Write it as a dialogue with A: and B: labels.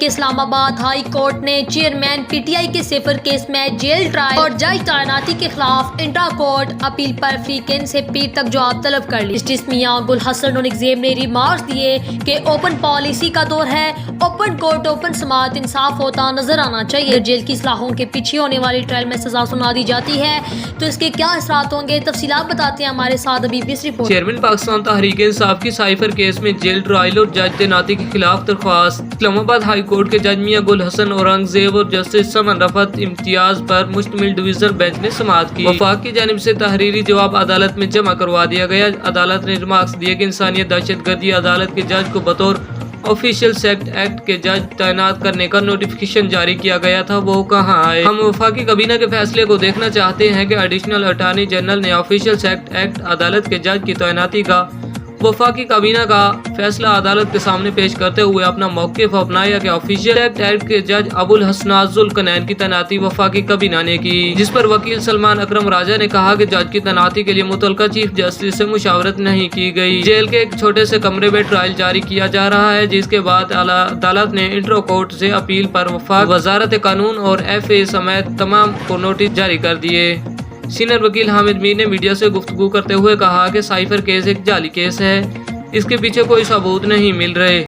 A: कि Islamabad high court ने chairman PTI के सिफर केस में जेल ट्रायल और जज तैनाती के खिलाफ इंट्रा कोर्ट अपील पर वीकेंड से पीर तक जवाब तलब कर ली। जस्टिस मियां गुल हसन और एग्जाम ने रिमार्क्स दिए कि ओपन पॉलिसी का दौर है, ओपन कोर्ट ओपन समाअत इंसाफ होता नजर आना चाहिए। जेल की इस्लाहों के पीछे होने वाली ट्रायल में सजा सुना दी जाती है तो इसके क्या असरात होंगे, तफसीलात बताते हैं हमारे साथ अभी भी इस रिपोर्ट।
B: चेयरमैन पाकिस्तान तहरीक इंसाफ की साइफर केस में जेल ट्रायल और जज तैनाती के खिलाफ दरख्वास्त। इस्लामाबाद हाई कोर्ट के जज मियां गुल हसन औरंगजेब और जस्टिस समन रफत इम्तियाज पर मुश्तमिल डिवीजन बेंच ने समाअत की। वफाक की जानिब से तहरीरी जवाब अदालत में जमा करवा दिया गया। अदालत ने रिमार्क्स दिए कि इंसानियत दहशतगर्दी अदालत के जज को बतौर ऑफिशियल सेक्ट एक्ट के जज तैनात करने का नोटिफिकेशन जारी किया गया था, वो कहाँ आए। हम वफाकी काबीना के फैसले को देखना चाहते हैं कि एडिशनल अटॉर्नी जनरल ने ऑफिशियल सेक्ट एक्ट अदालत के जज की तैनाती का वफाकी काबीना का फैसला अदालत के सामने पेश करते हुए अपना मौक़िफ़ अपनाया कि ऑफिशियल एक्ट के जज अबुल हसनात ज़ुल्करनैन की तैनाती वफाकी काबीना ने की, जिस पर वकील सलमान अकरम राजा ने कहा कि जज की तैनाती के लिए मुतल्लिका चीफ जस्टिस से मुशावरत नहीं की गई। जेल के एक छोटे से कमरे में ट्रायल जारी किया जा रहा है, जिसके बाद अदालत ने इंट्रा कोर्ट से अपील पर वफाक वजारत कानून और FA समेत तमाम को नोटिस जारी कर दिए। सीनियर वकील हामिद मीर ने मीडिया से गुफ्तगू करते हुए कहा कि साइफर केस एक जाली केस है, इसके पीछे कोई सबूत नहीं मिल रहे।